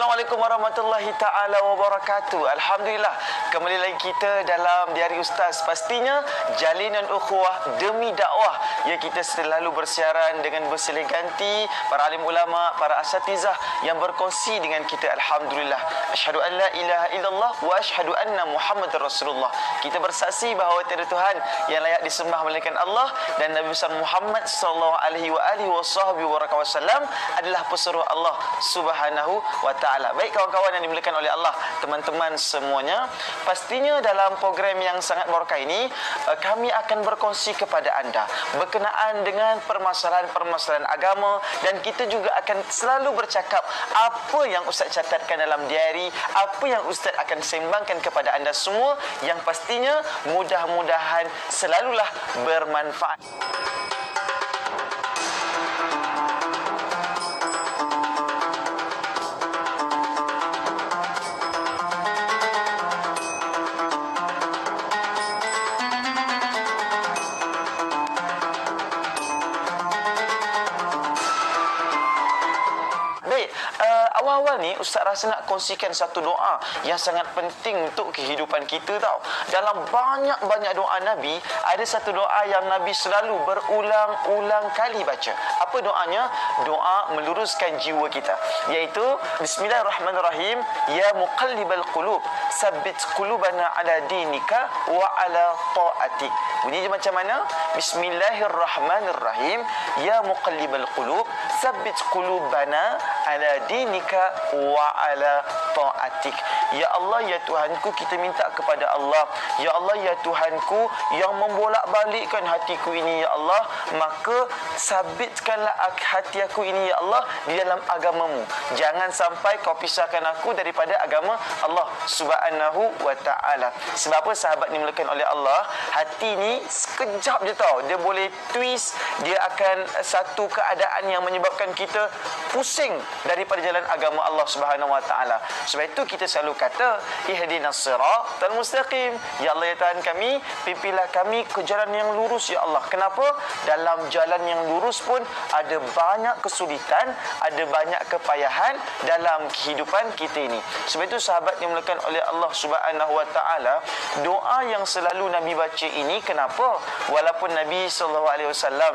Assalamualaikum warahmatullahi ta'ala wabarakatuh. Alhamdulillah, kembali lagi kita dalam Diari Ustaz. Pastinya jalinan ukhuwah demi dakwah, ya, kita selalu bersiaran dengan bersilih ganti para alim ulama, para asatizah yang berkongsi dengan kita. Alhamdulillah, asyhadu an la ilaha illallah wa asyhadu anna Muhammadar Rasulullah. Kita bersaksi bahawa tiada Tuhan yang layak disembah melainkan Allah, dan Nabi besar Muhammad sallallahu alaihi wasallam adalah pesuruh Allah Subhanahu wa ta'ala. Baik kawan-kawan yang dimuliakan oleh Allah, teman-teman semuanya, pastinya dalam program yang sangat barakah ini kami akan berkongsi kepada anda berkenaan dengan permasalahan-permasalahan agama, dan kita juga akan selalu bercakap apa yang Ustaz catatkan dalam diari, apa yang Ustaz akan sembangkan kepada anda semua, yang pastinya mudah-mudahan selalulah bermanfaat. Awal-awal ni Ustaz rasa nak kongsikan satu doa yang sangat penting untuk kehidupan kita tau. Dalam banyak-banyak doa Nabi, ada satu doa yang Nabi selalu berulang-ulang kali baca. Apa doanya? Doa meluruskan jiwa kita, iaitu Bismillahirrahmanirrahim, ya muqallibal qulub sabbit qulubana ala dinika wa ala ta'atik. Bunyi macam mana? Bismillahirrahmanirrahim, ya muqallibal qulub sabbit qulubana ala dinika wa ala ta'atik. Ya Allah, ya Tuhanku, kita minta kepada Allah, ya Allah, ya Tuhanku, yang membolak-balikkan hatiku ini, ya Allah, maka sabitkanlah hati aku ini, ya Allah, di dalam agamamu. Jangan sampai kau pisahkan aku daripada agama Allah Subhanahu wa ta'ala. Sebab apa sahabat ni dimulakan oleh Allah? Hati ni sekejap je tau, dia boleh twist, dia akan satu keadaan yang menyebabkan kita pusing daripada jalan agama Allah Subhanahu wa ta'ala. Sebab itu kita selalu kata, ihdinas siratal mustaqim. Ya Allah, ya Tuhan kami, pimpinlah kami ke jalan yang lurus, ya Allah. Kenapa? Dalam jalan yang lurus pun ada banyak kesulitan, ada banyak kepayahan dalam kehidupan kita ini. Sebab itu sahabat yang dimulakan oleh Allah Subhanahu wa ta'ala, doa yang selalu Nabi baca ini, kenapa? Walaupun Nabi SAW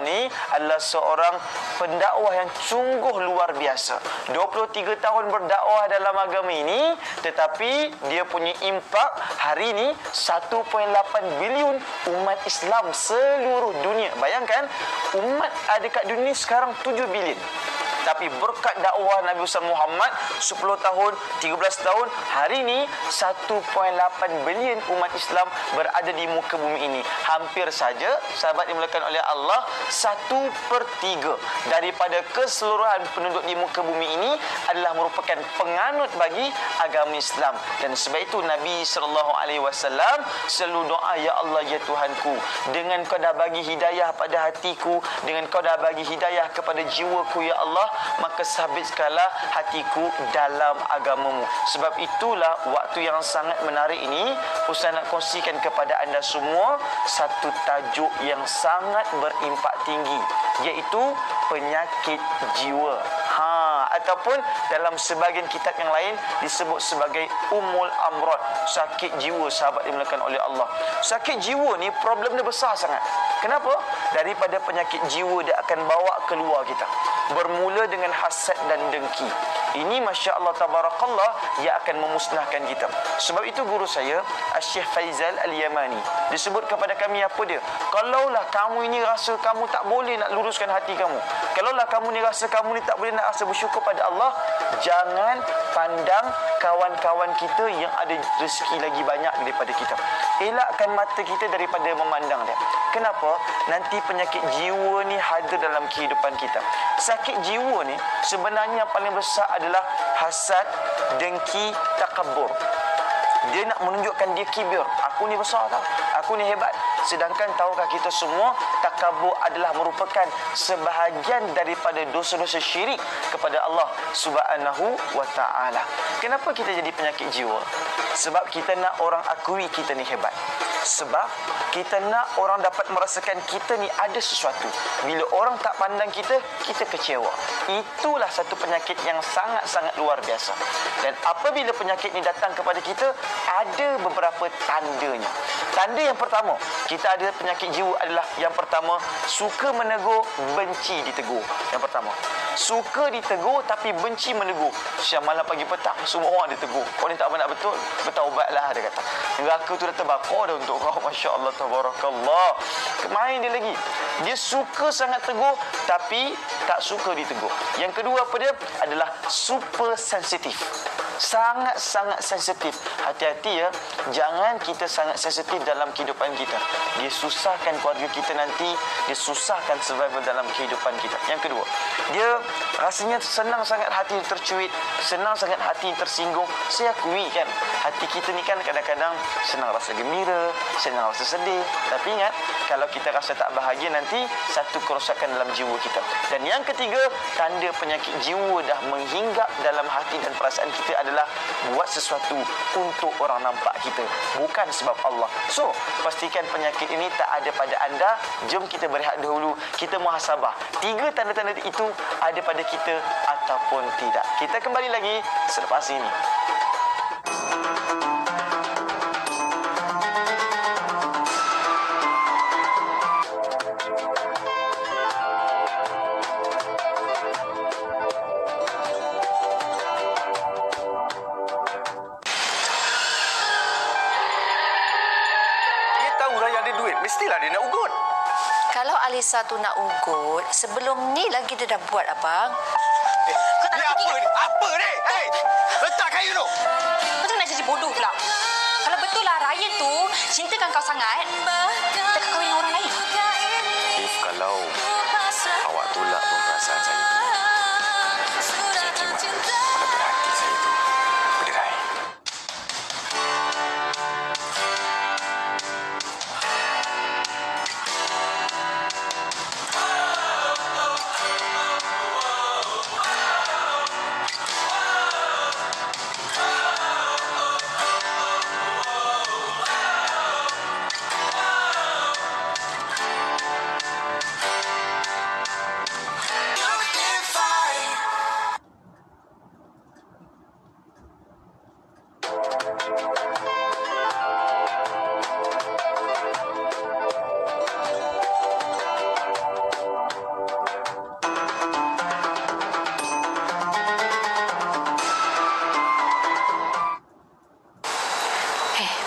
ni adalah seorang pendakwah yang sungguh luar biasa, 23 tahun berdakwah dalam agama ini, tetapi dia punya impak hari ini 1.8 bilion umat Islam seluruh dunia. Bayangkan, umat ada kat dunia sekarang 7 bilion. Tapi berkat dakwah Nabi besar Muhammad 10 tahun, 13 tahun, hari ini 1.8 bilion umat Islam berada di muka bumi ini. Hampir saja sahabat dimulakan oleh Allah, 1/3 daripada keseluruhan penduduk di muka bumi ini adalah merupakan penganut bagi agama Islam. Dan sebab itu Nabi SAW selalu doa, ya Allah, ya Tuhanku, dengan kau dah bagi hidayah pada hatiku, dengan kau dah bagi hidayah kepada jiwaku, ya Allah, maka sabitkanlah hatiku dalam agamamu. Sebab itulah waktu yang sangat menarik ini, Ustaz nak kongsikan kepada anda semua satu tajuk yang sangat berimpak tinggi, iaitu penyakit jiwa. Ataupun dalam sebahagian kitab yang lain disebut sebagai Ummul Amrad, sakit jiwa sahabat dimulakan oleh Allah. Sakit jiwa ni problem dia besar sangat. Kenapa? Daripada penyakit jiwa dia akan bawa keluar kita. Bermula dengan hasad dan dengki. Ini Masya Allah Tabarakallah yang akan memusnahkan kita. Sebab itu guru saya, Syekh Faizal Al-Yamani, disebut kepada kami apa dia? Kalaulah kamu ini rasa kamu tak boleh nak luruskan hati kamu, kalaulah kamu ni rasa kamu ni tak boleh nak rasa bersyukur pada Allah, jangan pandang kawan-kawan kita yang ada rezeki lagi banyak daripada kita. Elakkan mata kita daripada memandang dia. Kenapa? Nanti penyakit jiwa ni hadir dalam kehidupan kita. Sakit jiwa ni sebenarnya yang paling besar adalah hasad, dengki, takabur. Dia nak menunjukkan dia kibir. Aku ni besar tau, aku ni hebat. Sedangkan tahukah kita semua, takabur adalah merupakan sebahagian daripada dosa-dosa syirik kepada Allah Subhanahu wa taala. Kenapa kita jadi penyakit jiwa? Sebab kita nak orang akui kita ni hebat. Sebab kita nak orang dapat merasakan kita ni ada sesuatu. Bila orang tak pandang kita, kita kecewa. Itulah satu penyakit yang sangat-sangat luar biasa. Dan apabila penyakit ni datang kepada kita, ada beberapa tandanya. Tanda yang pertama, kita ada penyakit jiwa adalah yang pertama, suka menegur, benci ditegur. Yang pertama, suka ditegur tapi benci menegur. Siang malam pagi petang semua orang ditegur. Kau ni tak benar betul, bertaubatlah, dia kata. Neraka tu dah terbakar dah untuk kau. Masya-Allah, tabarakallah. Kemain dia lagi. Dia suka sangat tegur tapi tak suka ditegur. Yang kedua apa dia? Adalah super sensitif. Sangat-sangat sensitif. Hati-hati ya. Jangan kita sangat sensitif dalam kehidupan kita. Dia susahkan keluarga kita nanti. Dia susahkan survival dalam kehidupan kita. Yang kedua, dia rasanya senang sangat hati tercuit. Senang sangat hati tersinggung. Saya akui kan, hati kita ni kan kadang-kadang senang rasa gembira, senang rasa sedih. Tapi ingat, kalau kita rasa tak bahagia nanti, satu kerosakan dalam jiwa kita. Dan yang ketiga, tanda penyakit jiwa dah menghinggap dalam hati dan perasaan kita adalah buat sesuatu untuk orang nampak kita, bukan sebab Allah. So, pastikan penyakit ini tak ada pada anda. Jom kita berehat dahulu, kita muhasabah. 3 tanda-tanda itu ada pada kita ataupun tidak. Kita kembali lagi selepas ini. Mestilah dia nak ugut. Kalau Alisa tu nak ugut, sebelum ni lagi dia dah buat, abang. Kau tak nak apa ni? Apa ni? Hei, letak kayu tu. Kau jangan nak jadi bodoh pula. Kalau betul lah Ryan tu cintakan kau sangat, kita kahwin dengan orang lain. If kalau awak tolak pun perasaan saya, saya terima. Walaupun hati saya tu berderai.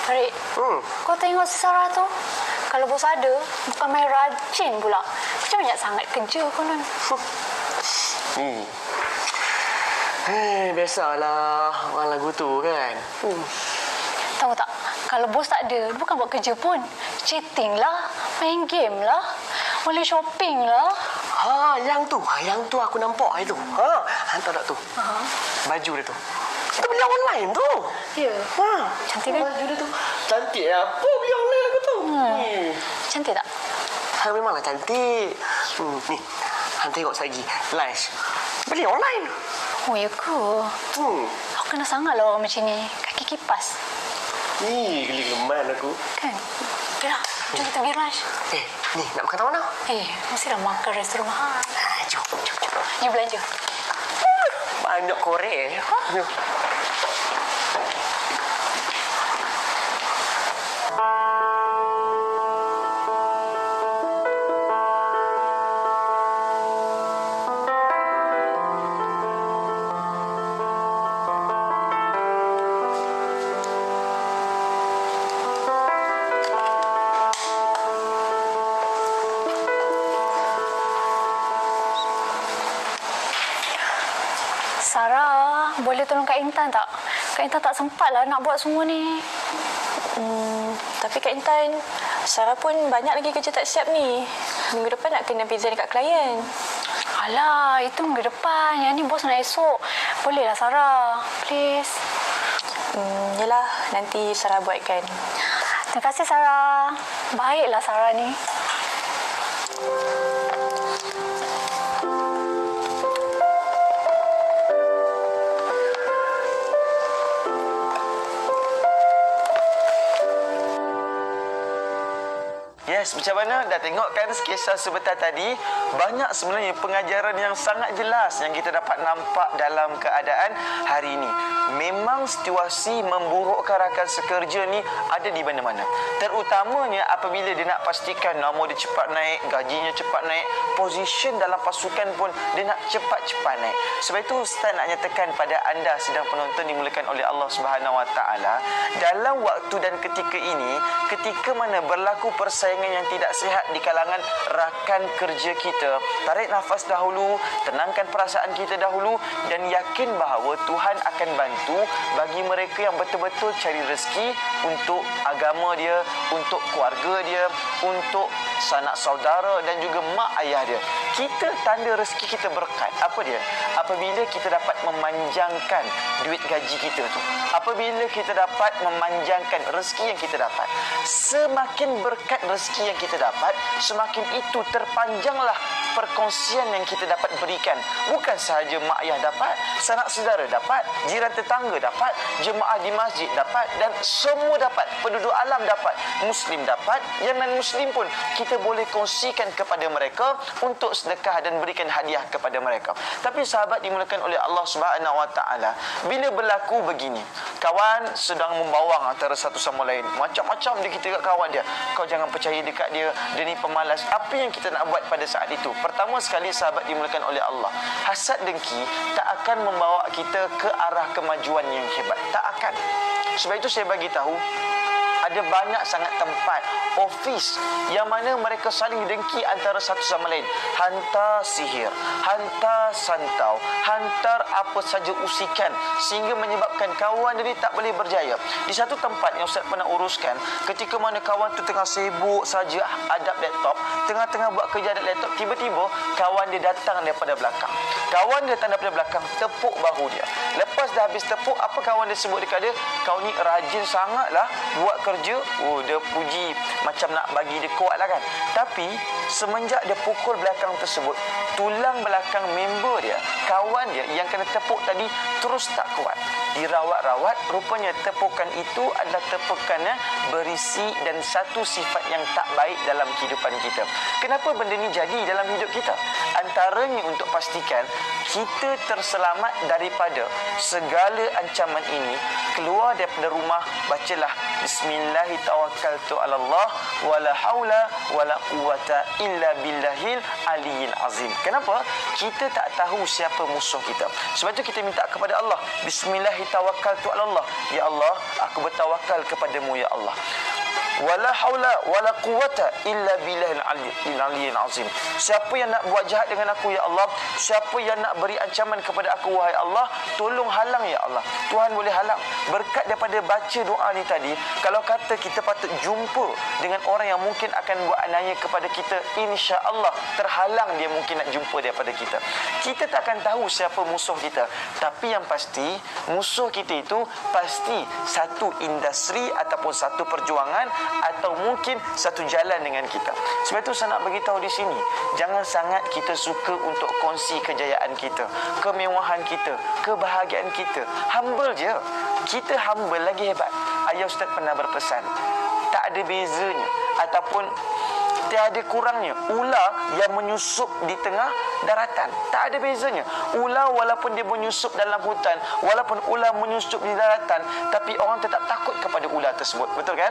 Farid, kau tengok si Sarah tu. Kalau bos ada, bukan main rajin pula. Macam banyak sangat kerja konon. Biasalah orang lagu tu kan. Tahu tak, kalau bos tak ada, bukan buat kerja pun. Chatting lah, main game lah, boleh shopping lah. Yang tu aku nampak hari tu. Hantar tak tu. Baju dia tu. Kita beli online tu. Ya. Cantik kan? Baju dia tu. Cantik apa beli online aku tu. Cantik tak? Memanglah cantik. Ni, Han tengok lagi. Live. Beli online. Oh, ya ke? Aku kena sangat lah orang macam ni. Kaki kipas. Geli geman aku. Kan? Okeylah, jom kita pergi lunch. Ni nak makan kat mana? Mesti dah makan restoran mahal. Jom. You belanja. Banyak korek. Jom. Sarah, boleh tolong Kak Intan tak? Kak Intan tak sempat lah nak buat semua ni. Tapi Kak Intan, Sarah pun banyak lagi kerja tak siap ni. Minggu depan nak kena present dekat klien. Alah, itu minggu depan. Yang ni bos nak esok. Bolehlah Sarah. Please. Yalah, nanti Sarah buatkan. Terima kasih Sarah. Baiklah Sarah ni. Yes, macam mana? Dah tengok kan kisah sebentar tadi? Banyak sebenarnya pengajaran yang sangat jelas yang kita dapat nampak dalam keadaan hari ini. Memang situasi memburukkan rakan sekerja ni ada di mana-mana. Terutamanya apabila dia nak pastikan nombor dia cepat naik, gajinya cepat naik, position dalam pasukan pun dia nak cepat-cepat naik. Sebab itu Ustaz nak nyatakan pada anda sedang penonton dimulakan oleh Allah Subhanahu Wa Taala, dalam waktu dan ketika ini, ketika mana berlaku persaingan yang tidak sihat di kalangan rakan kerja kita, tarik nafas dahulu, tenangkan perasaan kita dahulu dan yakin bahawa Tuhan akan bantu bagi mereka yang betul-betul cari rezeki untuk agama dia, untuk keluarga dia, untuk sanak saudara dan juga mak ayah dia. Kita tanda rezeki kita berkat. Apa dia? Apabila kita dapat memanjangkan duit gaji kita tu. Apabila kita dapat memanjangkan rezeki yang kita dapat. Semakin berkat rezeki yang kita dapat, semakin itu terpanjanglah perkongsian yang kita dapat berikan. Bukan sahaja mak ayah dapat, sanak saudara dapat, jiran tetangga dapat, jemaah di masjid dapat dan semua dapat. Penduduk alam dapat, muslim dapat, yang non-muslim pun kita boleh kongsikan kepada mereka untuk sedekah dan berikan hadiah kepada mereka. Tapi sahabat dimulakan oleh Allah Subhanahu Wa Taala, bila berlaku begini, kawan sedang membawang antara satu sama lain, macam-macam dia kita kat kawan dia, kau jangan percaya dekat dia, dia ni pemalas. Apa yang kita nak buat pada saat itu? Pertama sekali sahabat dimulakan oleh Allah, hasad dengki tak akan membawa kita ke arah kemajuan yang hebat. Tak akan. Sebab itu saya bagi tahu, ada banyak sangat tempat, office yang mana mereka saling dengki antara satu sama lain. Hantar sihir, hantar santau, hantar apa saja usikan sehingga menyebabkan kawan dia tak boleh berjaya. Di satu tempat yang Ustaz pernah uruskan, ketika mana kawan tu tengah sibuk saja adap laptop, tengah-tengah buat kerja adap laptop, tiba-tiba kawan dia datang daripada belakang. Kawan dia datang daripada belakang, tepuk bahu dia. Lepas dah habis tepuk, apa kawan dia sebut dekat dia? Kau ni rajin sangatlah buat kerja. Oh, dia puji macam nak bagi dia kuat lah kan. Tapi semenjak dia pukul belakang tersebut, tulang belakang member dia, kawan dia yang kena tepuk tadi terus tak kuat. Dirawat-rawat, rupanya tepukan itu adalah tepukan yang berisi dan satu sifat yang tak baik dalam kehidupan kita. Kenapa benda ni jadi dalam hidup kita? Antaranya untuk pastikan kita terselamat daripada segala ancaman ini, keluar daripada rumah, bacalah Bismillahirrahmanirrahim, wala haula wala quwata illa billahil aliyil azim. Kenapa? Kita tak tahu siapa musuh kita. Sebab itu kita minta kepada Allah, Bismillahirrahmanirrahim, ya Allah, aku bertawakal kepadamu ya Allah. Wala haula wala quwata illa billahil aliyyil azim. Siapa yang nak buat jahat dengan aku ya Allah, siapa yang nak beri ancaman kepada aku wahai Allah, tolong halang ya Allah. Tuhan boleh halang. Berkat daripada baca doa ni tadi, kalau kata kita patut jumpa dengan orang yang mungkin akan buat aniaya kepada kita, insya-Allah terhalang dia mungkin nak jumpa daripada kita. Kita tak akan tahu siapa musuh kita, tapi yang pasti musuh kita itu pasti satu industri ataupun satu perjuangan atau mungkin satu jalan dengan kita. Sebab itu saya nak beritahu di sini, jangan sangat kita suka untuk kongsi kejayaan kita, kemewahan kita, kebahagiaan kita. Humble je. Kita humble lagi hebat. Ayah Ustaz pernah berpesan, tak ada bezanya ataupun tiada kurangnya ular yang menyusup di tengah daratan. Tak ada bezanya. Ular walaupun dia menyusup dalam hutan, walaupun ular menyusup di daratan, tapi orang tetap takut kepada ular tersebut. Betul kan?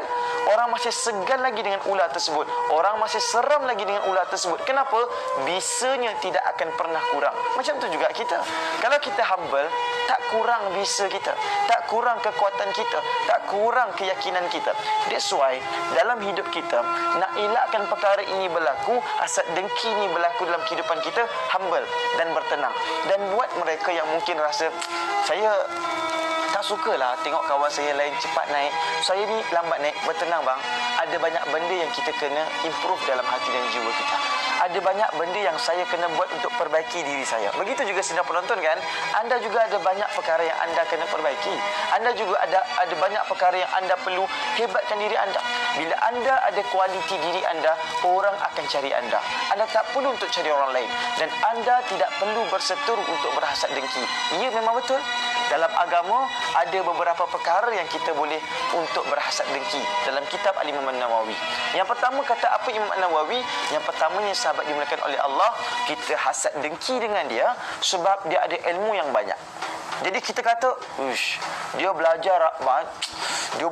Orang masih segan lagi dengan ular tersebut. Orang masih seram lagi dengan ular tersebut. Kenapa? Bisanya tidak akan pernah kurang. Macam tu juga kita. Kalau kita humble, tak kurang bisa kita, tak kurang kekuatan kita, tak kurang keyakinan kita. That's why dalam hidup kita, nak elakkan perkara ini berlaku, hasad dengki ini berlaku dalam kehidupan kita, humble dan bertenang. Dan buat mereka yang mungkin rasa, saya tak sukalah tengok kawan saya lain cepat naik, saya ni lambat naik. Bertenang bang, ada banyak benda yang kita kena improve dalam hati dan jiwa kita. ada banyak benda yang saya kena buat untuk perbaiki diri saya. Begitu juga sidang penonton kan, anda juga ada banyak perkara yang anda kena perbaiki. Anda juga ada banyak perkara yang anda perlu hebatkan diri anda. Bila anda ada kualiti diri anda, orang akan cari anda. Anda tak perlu untuk cari orang lain, dan anda tidak perlu berseteru untuk berhasad dengki. Ya, memang betul. Dalam agama ada beberapa perkara yang kita boleh untuk berhasad dengki dalam kitab Al-Imam An-Nawawi. Yang pertama, kata apa Imam An-Nawawi? Yang pertamanya, sahabat dimuliakan oleh Allah, kita hasad dengki dengan dia sebab dia ada ilmu yang banyak. Jadi kita kata, uish, dia belajar dia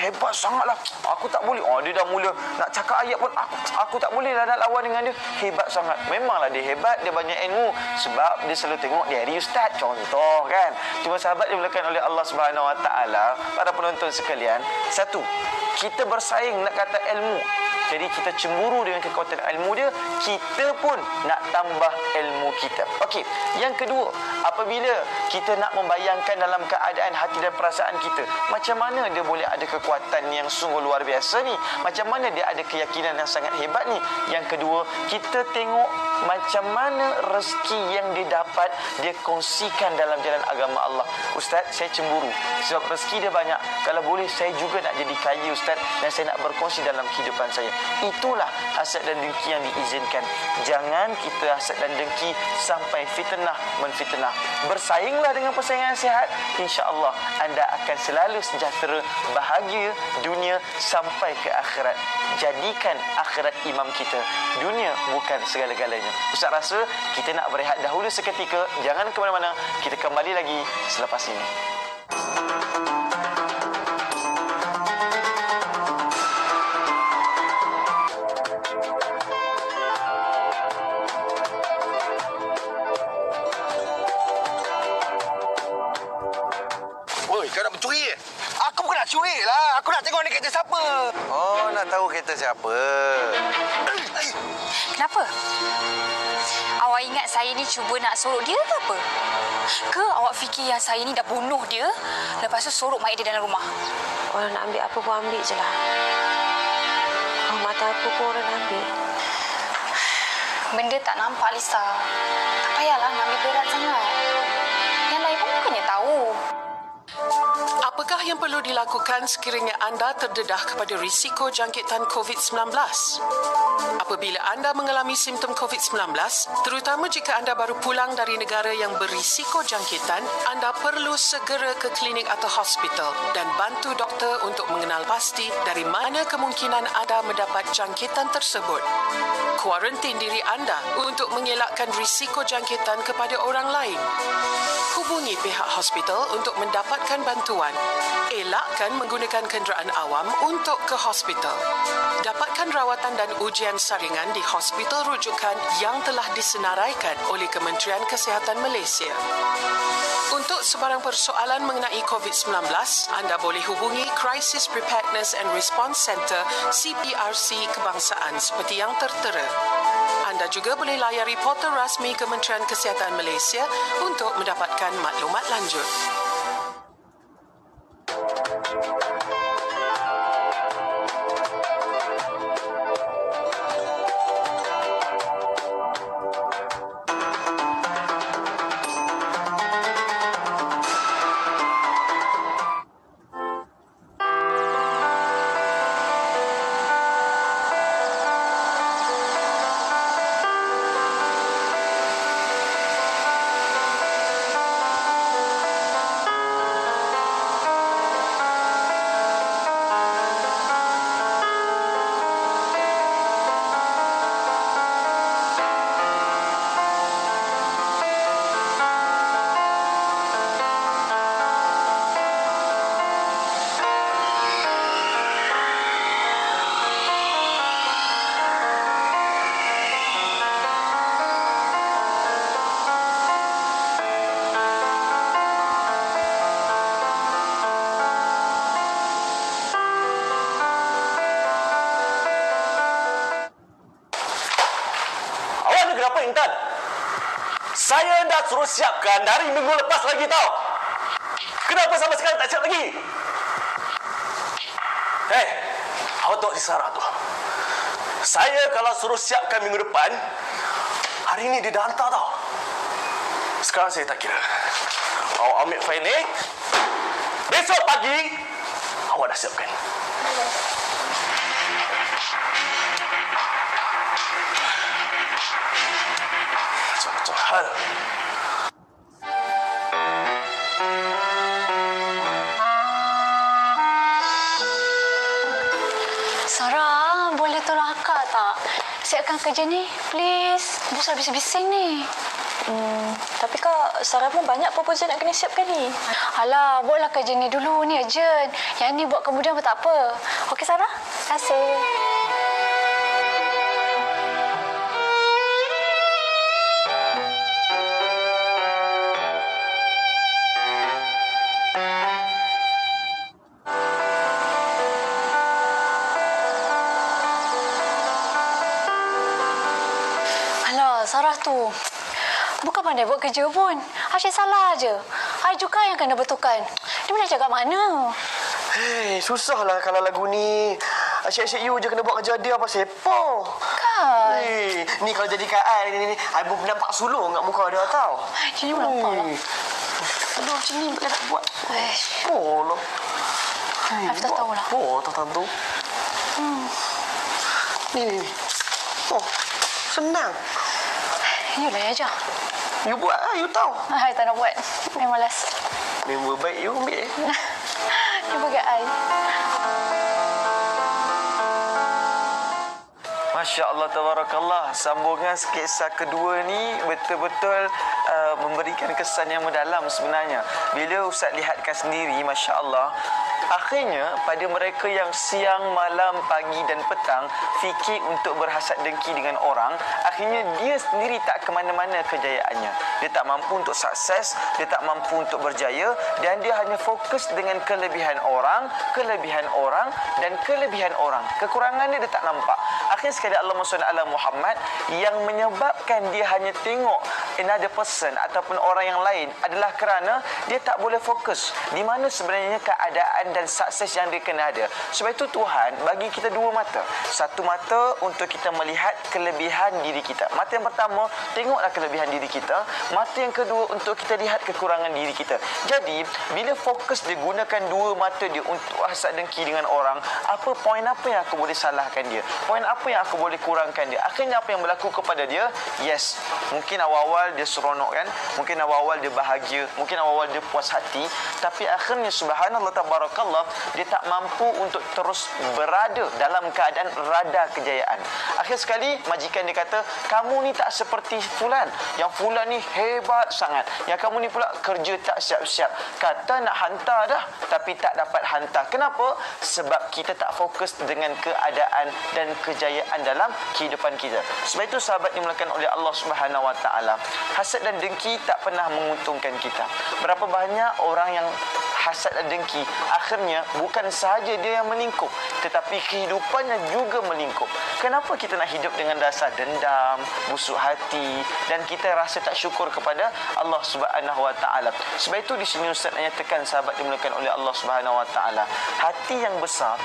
hebat sangatlah. Aku tak boleh. Dia dah mula nak cakap ayat pun aku tak boleh lah nak lawan dengan dia. Hebat sangat. Memanglah dia hebat, dia banyak ilmu sebab dia selalu tengok dia hari ustaz, contoh kan. Cuma sahabat dimuliakan oleh Allah Subhanahu Wa Taala, para penonton sekalian, satu, kita bersaing nak kata ilmu. Jadi kita cemburu dengan kekuatan ilmu dia, kita pun nak tambah ilmu kita. Okey, yang kedua, apabila kita nak membayangkan dalam keadaan hati dan perasaan kita, macam mana dia boleh ada kekuatan yang sungguh luar biasa ni? Macam mana dia ada keyakinan yang sangat hebat ni? Yang kedua, kita tengok macam mana rezeki yang dia dapat, dia kongsikan dalam jalan agama Allah. Ustaz, saya cemburu sebab rezeki dia banyak. Kalau boleh, saya juga nak jadi kaya Ustaz, dan saya nak berkongsi dalam kehidupan saya. Itulah hasad dan dengki yang diizinkan. Jangan kita hasad dan dengki sampai fitnah menfitnah. Bersainglah dengan persaingan yang sihat. InsyaAllah anda akan selalu sejahtera, bahagia dunia sampai ke akhirat. Jadikan akhirat imam kita. Dunia bukan segala-galanya. Ustaz rasa kita nak berehat dahulu seketika. Jangan ke mana-mana. Kita kembali lagi selepas ini. Oi, kau nak mencuri? Aku bukan nak curi lah. Aku nak tengok ni kereta siapa. Oh, nak tahu kereta siapa? Kenapa? Awak ingat saya ni cuba nak sorok dia ke apa? Ke awak fikir yang saya ni dah bunuh dia, lepas tu sorok mayat dia dalam rumah? Orang nak ambil apa pun ambil je lah. Oh, mata apa pun orang nak ambil. Benda tak nampak, Lisa. Tak payahlah nak ambil berat sangat. Yang lain pun bukannya tahu. Apakah yang perlu dilakukan sekiranya anda terdedah kepada risiko jangkitan COVID-19? Apabila anda mengalami simptom COVID-19, terutama jika anda baru pulang dari negara yang berisiko jangkitan, anda perlu segera ke klinik atau hospital dan bantu doktor untuk mengenal pasti dari mana kemungkinan anda mendapat jangkitan tersebut. Kuarantin diri anda untuk mengelakkan risiko jangkitan kepada orang lain. Hubungi pihak hospital untuk mendapatkan bantuan. Elakkan menggunakan kenderaan awam untuk ke hospital. Dapatkan rawatan dan ujian saringan di hospital rujukan yang telah disenaraikan oleh Kementerian Kesihatan Malaysia. Untuk sebarang persoalan mengenai COVID-19, anda boleh hubungi Crisis Preparedness and Response Centre CPRC Kebangsaan seperti yang tertera. Anda juga boleh layari portal rasmi Kementerian Kesihatan Malaysia untuk mendapatkan maklumat lanjut. Kenapa Intan? Saya dah suruh siapkan dari minggu lepas lagi tau. Kenapa sampai sekarang tak siap lagi? Awak tengok si Sarah tu. Saya kalau suruh siapkan minggu depan, hari ini dia dah hantar tau. Sekarang saya tak kira. Awak ambil fail ni, besok pagi awak dah siapkan. Macam hal. Sarah, boleh tolong akak tak? Siapkan kerja ni, please. Bos dah bising-bising ni. Tapi Kak, Sarah pun banyak proposal nak kena siapkan ni. Alah, buatlah kerja ni dulu. Ni urgent. Yang ni buat kemudian pun tak apa. Okey, Sarah? Terima kasih. Alah, Sarah tu bukan pandai buat kerja pun. Asyik salah je. I juga yang kena betulkan. Dia boleh cakap mana? Hei, susahlah kalau lagu ni. Asyik-asyik you je kena buat kerja dia apa sepo. Kan? Hei, ni kalau jadi kat I ni, I pun nampak sulung kat muka dia tau. Jadi nampak lah. Aduh, macam ni boleh nak buat. Oh, lah. I tak tahulah. Oh, tak tahu. Ni. Oh, senang. You lah aja. You buat lah, you tahu. I tak nak buat. I malas. Member baik you ambil. Dia bagi I. Masya Allah, tabarakallah. Sambungan sketsa kedua ni betul-betul memberikan kesan yang mendalam sebenarnya. Bila Ustaz lihatkan sendiri, Masya Allah, akhirnya pada mereka yang siang, malam, pagi dan petang fikir untuk berhasad dengki dengan orang, akhirnya dia sendiri tak ke mana-mana kejayaannya. Dia tak mampu untuk sukses, dia tak mampu untuk berjaya, dan dia hanya fokus dengan kelebihan orang dan kelebihan orang. Kekurangan dia tak nampak. Akhirnya sekali Allahumma salli ala Muhammad, yang menyebabkan dia hanya tengok another person ataupun orang yang lain adalah kerana dia tak boleh fokus di mana sebenarnya keadaan dan sukses yang dia kena ada. Sebab itu Tuhan bagi kita dua mata. Satu mata untuk kita melihat kelebihan diri kita. Mata yang pertama, tengoklah kelebihan diri kita. Mata yang kedua untuk kita lihat kekurangan diri kita. Jadi, bila fokus dia gunakan dua mata dia untuk hasad dengki dengan orang, poin apa yang aku boleh salahkan dia? Poin apa yang aku boleh kurangkan dia? Akhirnya apa yang berlaku kepada dia? Yes, mungkin awal-awal dia seronok kan? Mungkin awal-awal dia bahagia, mungkin awal-awal dia puas hati, tapi akhirnya subhanallah tabarakallah, dia tak mampu untuk terus berada dalam keadaan rada kejayaan. Akhir sekali majikan dia kata, kamu ni tak seperti fulan. Yang fulan ni hebat sangat. Yang kamu ni pula kerja tak siap-siap. Kata nak hantar dah, tapi tak dapat hantar. Kenapa? Sebab kita tak fokus dengan keadaan dan kejayaan dalam kehidupan kita. Sebab itu sahabat dimulakan oleh Allah Subhanahu Wa Taala, hasad dan dengki tak pernah menguntungkan kita. Berapa banyak orang yang hasad dan dengki, akhirnya bukan sahaja dia yang melingkup, tetapi kehidupannya juga melingkup. Kenapa kita nak hidup dengan rasa dendam, busuk hati, dan kita rasa tak syukur kepada Allah Subhanahu Wa Taala? Sebab itu di sini Ustaz nyatakan sahabat dimulakan oleh Allah Subhanahu Wa Taala, hati yang besar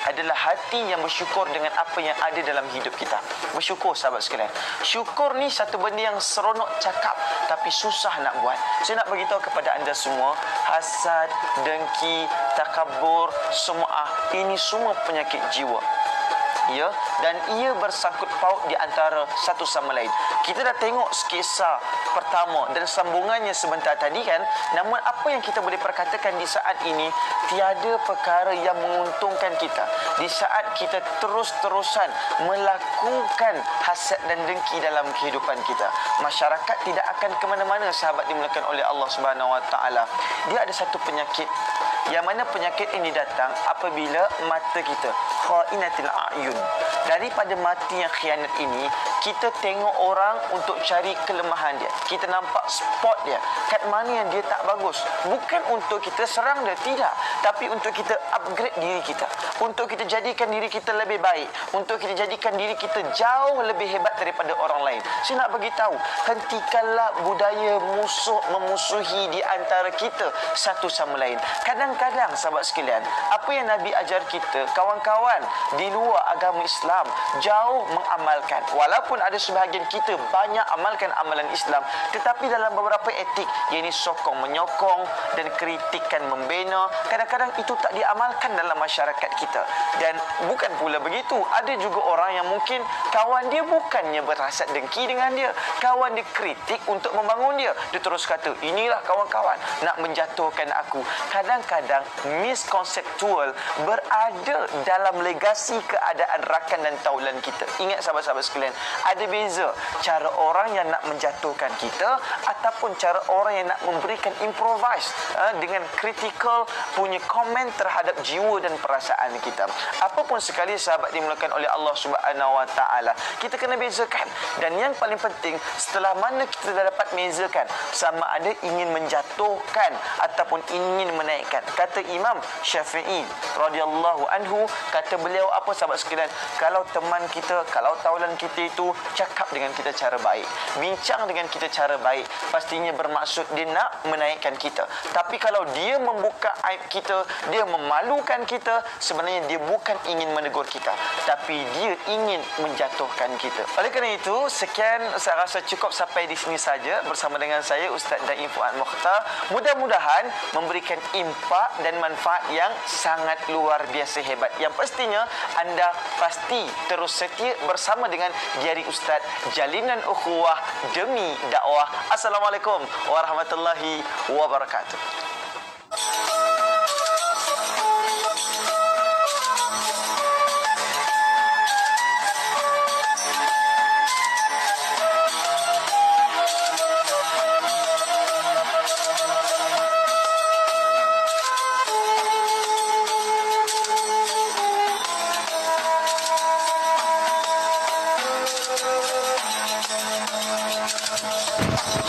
adalah hati yang bersyukur dengan apa yang ada dalam hidup kita. Bersyukur sahabat sekalian. Syukur ni satu benda yang seronok cakap tapi susah nak buat. Saya nak beritahu kepada anda semua, hasad, dengki, takabur, sum'ah, ini semua penyakit jiwa. Ya, dan ia bersangkut paut di antara satu sama lain. Kita dah tengok sketsa pertama dan sambungannya sebentar tadi kan. Namun apa yang kita boleh perkatakan di saat ini, tiada perkara yang menguntungkan kita di saat kita terus-terusan melakukan hasad dan dengki dalam kehidupan kita. Masyarakat tidak akan ke mana-mana sahabat dimulakan oleh Allah Subhanahu Wa Taala. Dia ada satu penyakit, yang mana penyakit ini datang apabila mata kita khainatul a'yun. Daripada mati yang khianat ini, Kita tengok orang untuk cari kelemahan dia. Kita nampak spot dia. Kat mana yang dia tak bagus. Bukan untuk kita serang dia, tidak. Tapi untuk kita upgrade diri kita. Untuk kita jadikan diri kita lebih baik. Untuk kita jadikan diri kita jauh lebih hebat daripada orang lain. Saya nak bagi tahu, hentikanlah budaya memusuhi di antara kita satu sama lain. Kadang-kadang sahabat sekalian, apa yang Nabi ajar kita, kawan-kawan di luar agama Islam jauh mengamalkan. Walaupun ada sebahagian kita banyak amalkan amalan Islam, tetapi dalam beberapa etik, yakni sokong menyokong dan kritikan membina, kadang-kadang itu tak diamalkan dalam masyarakat kita. Dan bukan pula begitu, ada juga orang yang mungkin kawan dia bukannya berhasad dengki dengan dia, kawan dia kritik untuk membangun dia. Dia terus kata, inilah kawan-kawan nak menjatuhkan aku. Kadang-kadang miskonseptual berada dalam legasi keadaan rakan dan taulan kita. Ingat sahabat-sahabat sekalian, ada beza cara orang yang nak menjatuhkan kita ataupun cara orang yang nak memberikan improvise dengan critical punya komen terhadap jiwa dan perasaan kita. Apapun sekali sahabat dimulakan oleh Allah Subhanahu Wa Taala, kita kena bezakan. Dan yang paling penting, setelah mana kita dah dapat bezakan sama ada ingin menjatuhkan ataupun ingin menaikkan. Kata Imam Syafi'i radhiyallahu anhu, kata beliau apa sahabat sekalian, kalau teman kita, kalau taulan kita itu cakap dengan kita cara baik, bincang dengan kita cara baik, pastinya bermaksud dia nak menaikkan kita. Tapi kalau dia membuka aib kita, dia memalukan kita, sebenarnya dia bukan ingin menegur kita, tapi dia ingin menjatuhkan kita. Oleh kerana itu, sekian saya rasa cukup sampai di sini saja bersama dengan saya Ustaz Daim Fuad Mokhtar. Mudah-mudahan memberikan impak dan manfaat yang sangat luar biasa hebat. Yang pastinya anda pasti terus setia bersama dengan Diari Ustaz, jalinan ukhuwah demi dakwah. Assalamualaikum warahmatullahi wabarakatuh.